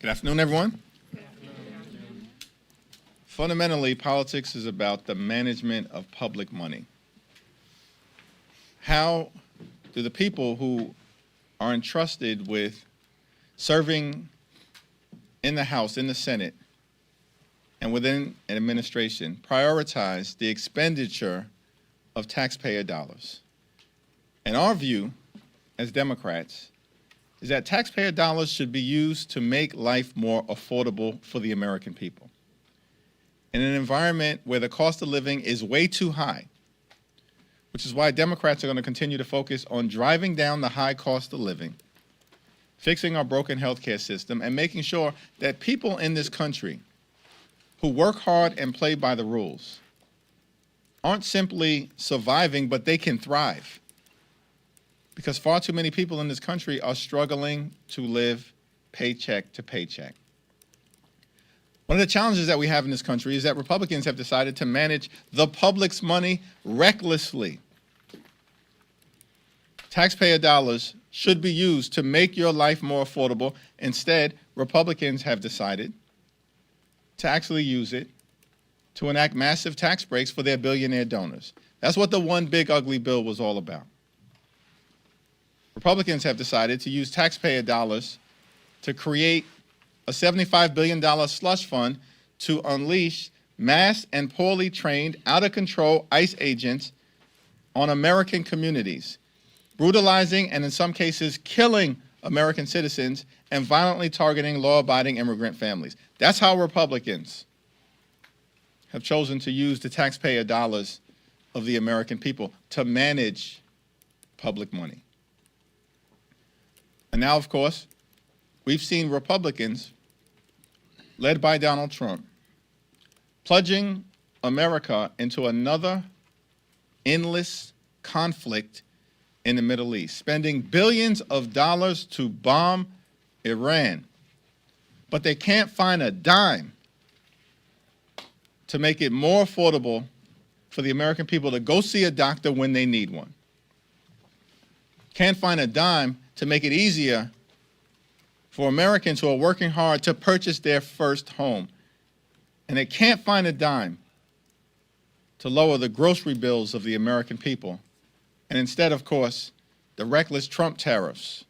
Good afternoon, everyone. Fundamentally, politics is about the management of public money. How do the people who are entrusted with serving in the House, in the Senate, and within an administration prioritize the expenditure of taxpayer dollars? And our view as Democrats is that taxpayer dollars should be used to make life more affordable for the American people. In an environment where the cost of living is way too high, which is why Democrats are going to continue to focus on driving down the high cost of living, fixing our broken healthcare system, and making sure that people in this country who work hard and play by the rules aren't simply surviving, but they can thrive. Because far too many people in this country are struggling to live paycheck to paycheck. One of the challenges that we have in this country is that Republicans have decided to manage the public's money recklessly. Taxpayer dollars should be used to make your life more affordable. Instead, Republicans have decided to actually use it to enact massive tax breaks for their billionaire donors. That's what the one big ugly bill was all about. Republicans have decided to use taxpayer dollars to create a $75 billion slush fund to unleash mass and poorly trained, out-of-control ICE agents on American communities, brutalizing and in some cases killing American citizens and violently targeting law-abiding immigrant families. That's how Republicans have chosen to use the taxpayer dollars of the American people to manage public money. And now, of course, we've seen Republicans, led by Donald Trump, plunging America into another endless conflict in the Middle East, spending billions of dollars to bomb Iran. But they can't find a dime to make it more affordable for the American people to go see a doctor when they need one. Can't find a dime to make it easier for Americans who are working hard to purchase their first home. And they can't find a dime to lower the grocery bills of the American people. And instead, of course, the reckless Trump tariffs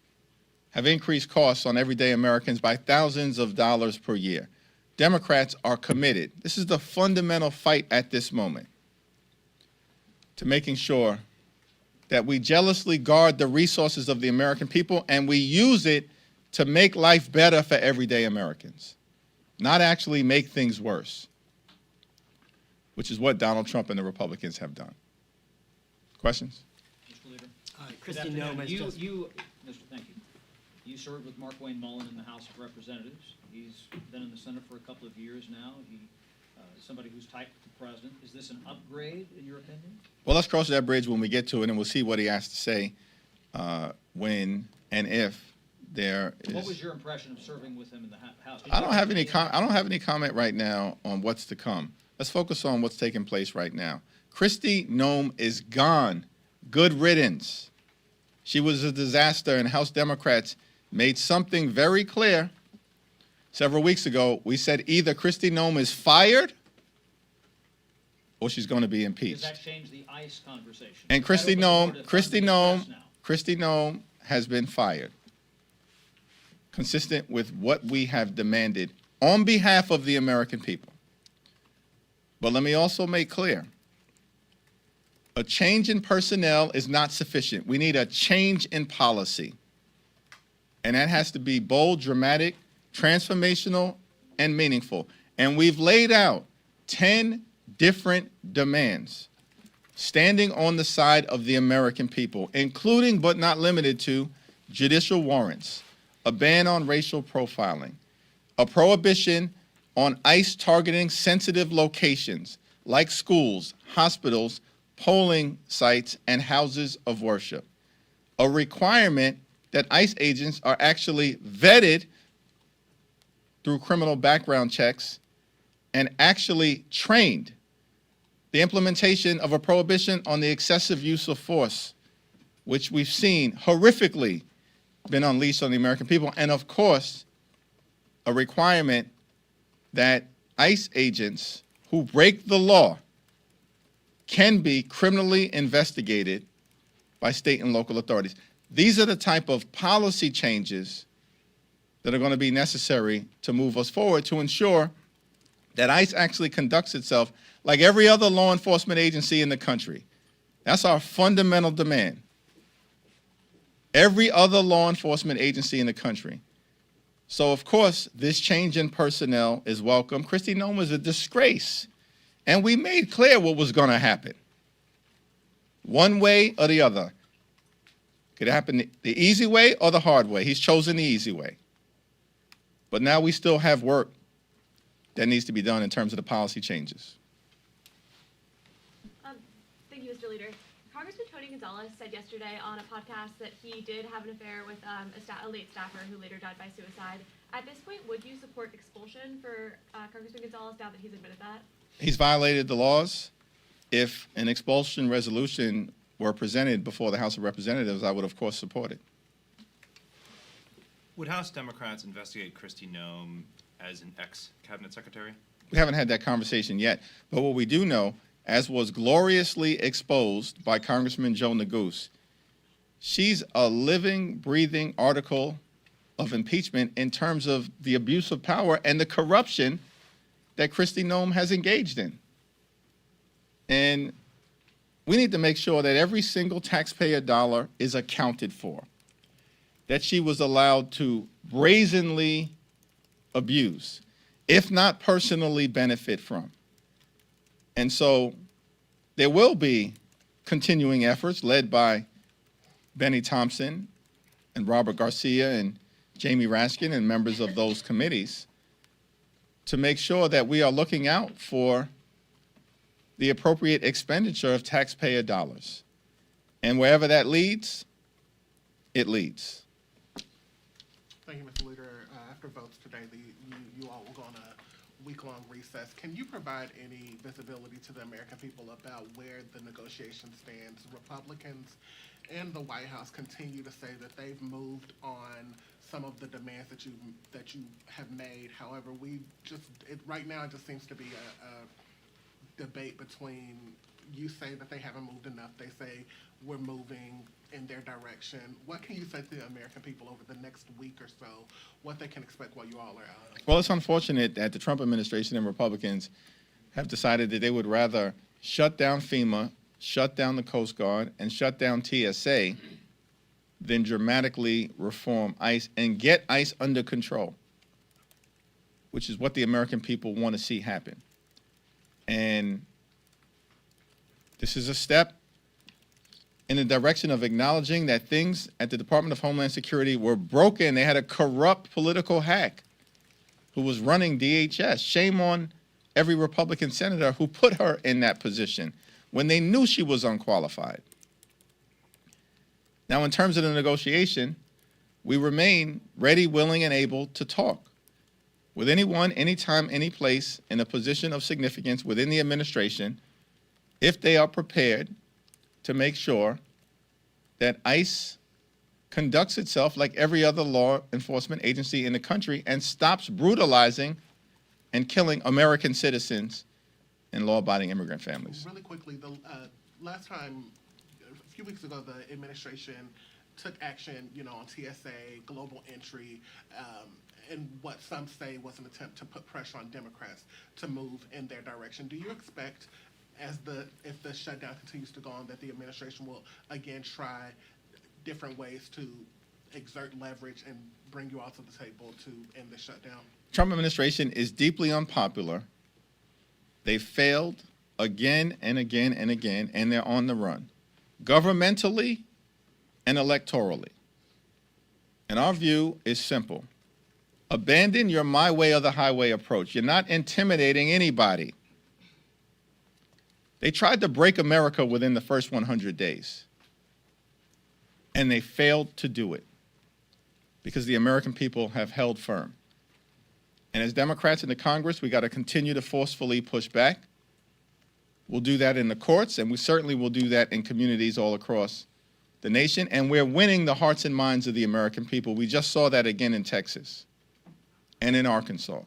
have increased costs on everyday Americans by thousands of dollars per year. Democrats are committed. This is the fundamental fight at this moment to making sure that we jealously guard the resources of the American people and we use it to make life better for everyday Americans, not actually make things worse, which is what Donald Trump and the Republicans have done. Questions? Mr. Leader. Kristi Noem has just... Thank you. You served with Markwayne Mullin in the House of Representatives. He's been in the Senate for a couple of years now. He is somebody who's tight with the president. Is this an upgrade, in your opinion? Well, let's cross that bridge when we get to it, and we'll see what he has to say when and if there is. What was your impression of serving with him in the House? I don't have any comment right now on what's to come. Let's focus on what's taking place right now. Kristi Noem is gone. Good riddance. She was a disaster, and House Democrats made something very clear several weeks ago. We said either Kristi Noem is fired or she's going to be impeached. Does that change the ICE conversation? And Kristi Noem has been fired, consistent with what we have demanded on behalf of the American people. But let me also make clear, a change in personnel is not sufficient. We need a change in policy. And that has to be bold, dramatic, transformational, and meaningful. And we've laid out 10 different demands standing on the side of the American people, including but not limited to judicial warrants, a ban on racial profiling, a prohibition on ICE targeting sensitive locations like schools, hospitals, polling sites, and houses of worship, a requirement that ICE agents are actually vetted through criminal background checks and actually trained, the implementation of a prohibition on the excessive use of force, which we've seen horrifically been unleashed on the American people, and of course, a requirement that ICE agents who break the law can be criminally investigated by state and local authorities. These are the type of policy changes that are going to be necessary to move us forward to ensure that ICE actually conducts itself like every other law enforcement agency in the country. That's our fundamental demand. Every other law enforcement agency in the country. So, of course, this change in personnel is welcome. Kristi Noem was a disgrace, and we made clear what was going to happen. One way or the other. Could it happen the easy way or the hard way? He's chosen the easy way. But now we still have work that needs to be done in terms of the policy changes. Thank you, Mr. Leader. Congressman Tony Gonzalez said yesterday on a podcast that he did have an affair with a late staffer who later died by suicide. At this point, would you support expulsion for Congressman Gonzalez now that he's admitted that? He's violated the laws. If an expulsion resolution were presented before the House of Representatives, I would, of course, support it. Would House Democrats investigate Kristi Noem as an ex-cabinet secretary? We haven't had that conversation yet, but what we do know, as was gloriously exposed by Congressman Joe Neguse, she's a living, breathing article of impeachment in terms of the abuse of power and the corruption that Kristi Noem has engaged in. And we need to make sure that every single taxpayer dollar is accounted for, that she was allowed to brazenly abuse, if not personally benefit from. And so there will be continuing efforts led by Benny Thompson and Robert Garcia and Jamie Raskin and members of those committees to make sure that we are looking out for the appropriate expenditure of taxpayer dollars. And wherever that leads, it leads. Thank you, Mr. Leader. After votes today, you all will go on a week-long recess. Can you provide any visibility to the American people about where the negotiation stands? Republicans and the White House continue to say that they've moved on some of the demands that you have made. However, right now it just seems to be a debate between, you say that they haven't moved enough, they say we're moving in their direction. What can you say to the American people over the next week or so, what they can expect while you all are out? Well, it's unfortunate that the Trump administration and Republicans have decided that they would rather shut down FEMA, shut down the Coast Guard, and shut down TSA than dramatically reform ICE and get ICE under control, which is what the American people want to see happen. And this is a step in the direction of acknowledging that things at the Department of Homeland Security were broken. They had a corrupt political hack who was running DHS. Shame on every Republican senator who put her in that position when they knew she was unqualified. Now, in terms of the negotiation, we remain ready, willing, and able to talk with anyone, anytime, any place in a position of significance within the administration if they are prepared to make sure that ICE conducts itself like every other law enforcement agency in the country and stops brutalizing and killing American citizens and law-abiding immigrant families. Really quickly, the last time, a few weeks ago, the administration took action, on TSA, global entry, and what some say was an attempt to put pressure on Democrats to move in their direction. Do you expect, if the shutdown continues to go on, that the administration will again try different ways to exert leverage and bring you all to the table to end the shutdown? Trump administration is deeply unpopular. They failed again and again and again, and they're on the run, governmentally and electorally. And our view is simple. Abandon your my way or the highway approach. You're not intimidating anybody. They tried to break America within the first 100 days, and they failed to do it because the American people have held firm. And as Democrats in the Congress, we got to continue to forcefully push back. We'll do that in the courts, and we certainly will do that in communities all across the nation, and we're winning the hearts and minds of the American people. We just saw that again in Texas. and in Arkansas.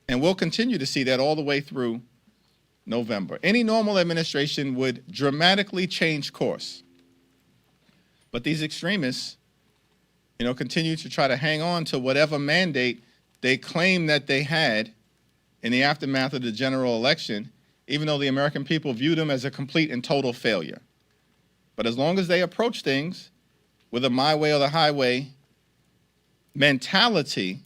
And we'll continue to see that all the way through November. Any normal administration would dramatically change course. But these extremists, continue to try to hang on to whatever mandate they claim that they had in the aftermath of the general election, even though the American people view them as a complete and total failure. But as long as they approach things with a my way or the highway mentality,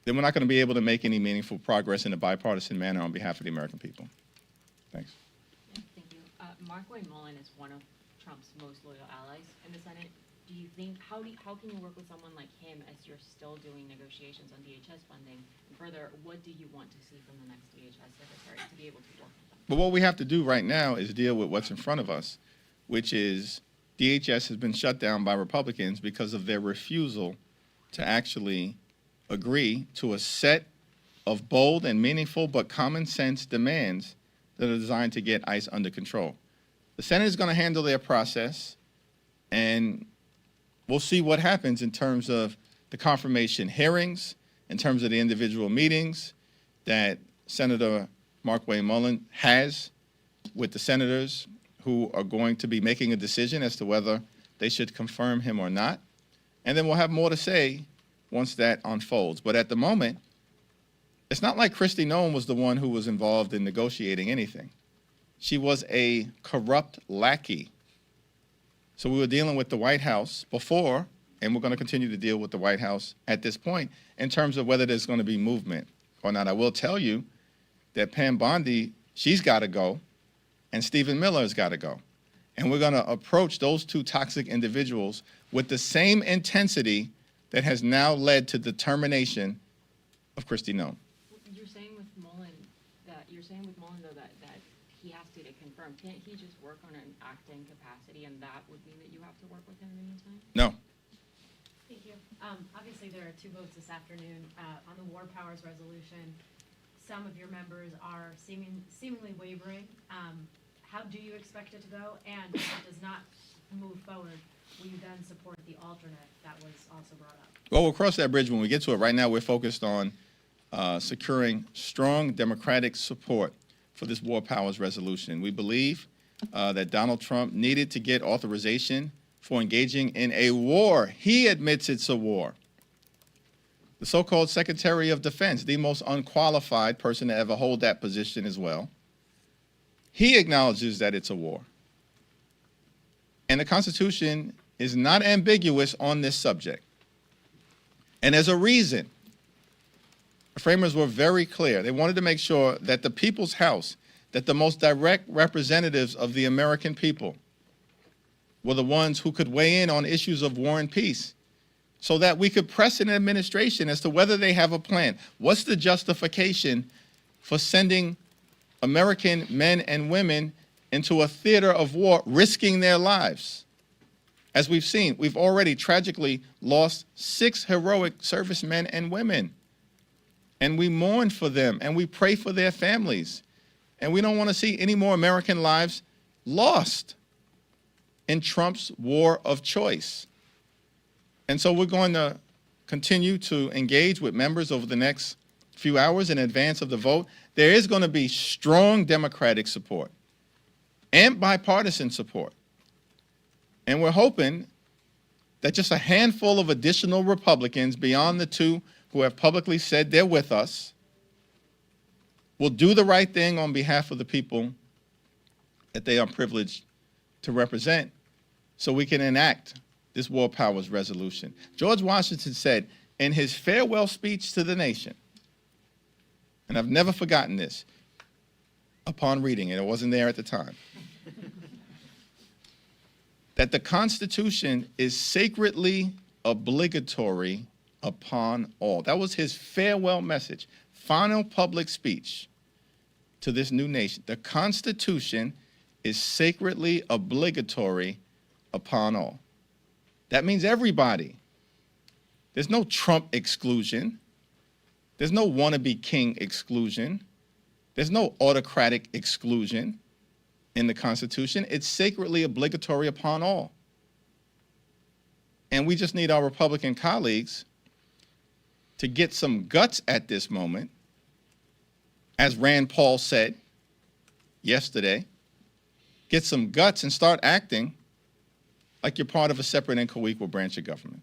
then we're not going to be able to make any meaningful progress in a bipartisan manner on behalf of the American people. Thanks. Yeah, thank you. Markwayne Mullin is one of Trump's most loyal allies in the Senate. Do you think, how can you work with someone like him as you're still doing negotiations on DHS funding? And further, what do you want to see from the next DHS secretary to be able to work with them? But what we have to do right now is deal with what's in front of us, which is DHS has been shut down by Republicans because of their refusal to actually agree to a set of bold and meaningful but common sense demands that are designed to get ICE under control. The Senate is going to handle their process, and we'll see what happens in terms of the confirmation hearings, in terms of the individual meetings that Senator Markwayne Mullin has with the senators who are going to be making a decision as to whether they should confirm him or not. And then we'll have more to say once that unfolds. But at the moment, it's not like Kristi Noem was the one who was involved in negotiating anything. She was a corrupt lackey. So we were dealing with the White House before, and we're going to continue to deal with the White House at this point in terms of whether there's going to be movement or not. I will tell you that Pam Bondi, she's got to go, and Stephen Miller has got to go. And we're going to approach those two toxic individuals with the same intensity that has now led to the termination of Kristi Noem. You're saying with Mullin though that he has to confirm. Can't he just work on an acting capacity, and that would mean that you have to work with him in the meantime? No. Thank you. Obviously, there are two votes this afternoon on the War Powers Resolution. Some of your members are seemingly wavering. How do you expect it to go? And if it does not move forward, will you then support the alternate that was also brought up? Well, we'll cross that bridge when we get to it. Right now, we're focused on securing strong Democratic support for this War Powers Resolution. We believe that Donald Trump needed to get authorization for engaging in a war. He admits it's a war. The so-called Secretary of Defense, the most unqualified person to ever hold that position as well, he acknowledges that it's a war. And the Constitution is not ambiguous on this subject. And there's a reason. The framers were very clear. They wanted to make sure that the people's house, that the most direct representatives of the American people were the ones who could weigh in on issues of war and peace so that we could press an administration as to whether they have a plan. What's the justification for sending American men and women into a theater of war, risking their lives? As we've seen, we've already tragically lost 6 heroic servicemen and women. And we mourn for them, and we pray for their families. And we don't want to see any more American lives lost in Trump's war of choice. And so we're going to continue to engage with members over the next few hours in advance of the vote. There is going to be strong Democratic support and bipartisan support. And we're hoping that just a handful of additional Republicans beyond the 2 who have publicly said they're with us will do the right thing on behalf of the people that they are privileged to represent so we can enact this War Powers Resolution. George Washington said in his farewell speech to the nation, and I've never forgotten this upon reading it, it wasn't there at the time, that the Constitution is sacredly obligatory upon all. That was his farewell message, final public speech to this new nation. The Constitution is sacredly obligatory upon all. That means everybody. There's no Trump exclusion. There's no wannabe king exclusion. There's no autocratic exclusion in the Constitution. It's sacredly obligatory upon all. And we just need our Republican colleagues to get some guts at this moment, as Rand Paul said yesterday, get some guts and start acting like you're part of a separate and co-equal branch of government.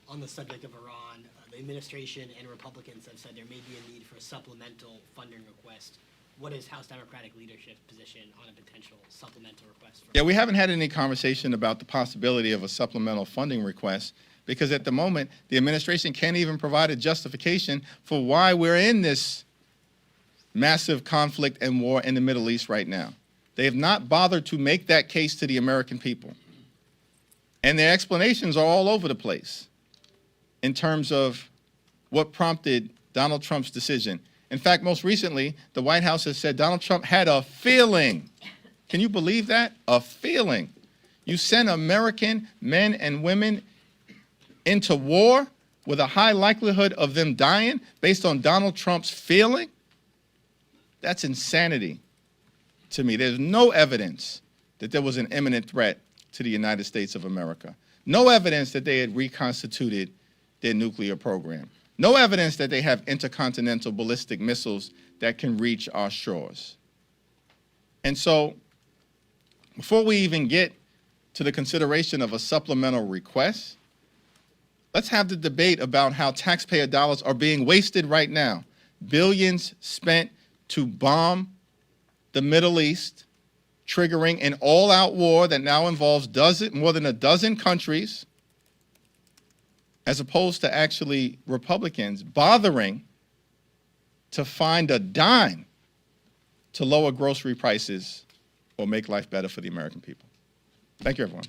On the subject of Iran, the administration and Republicans have said there may be a need for a supplemental funding request. What is House Democratic leadership position on a potential supplemental request? Yeah, we haven't had any conversation about the possibility of a supplemental funding request because at the moment, the administration can't even provide a justification for why we're in this massive conflict and war in the Middle East right now. They have not bothered to make that case to the American people. And their explanations are all over the place in terms of what prompted Donald Trump's decision. In fact, most recently, the White House has said Donald Trump had a feeling. Can you believe that? A feeling. You send American men and women into war with a high likelihood of them dying based on Donald Trump's feeling? That's insanity to me. There's no evidence that there was an imminent threat to the United States of America. No evidence that they had reconstituted their nuclear program. No evidence that they have intercontinental ballistic missiles that can reach our shores. And so, before we even get to the consideration of a supplemental request, let's have the debate about how taxpayer dollars are being wasted right now. Billions spent to bomb the Middle East, triggering an all-out war that now involves more than a dozen countries, as opposed to actually Republicans bothering to find a dime to lower grocery prices or make life better for the American people. Thank you, everyone.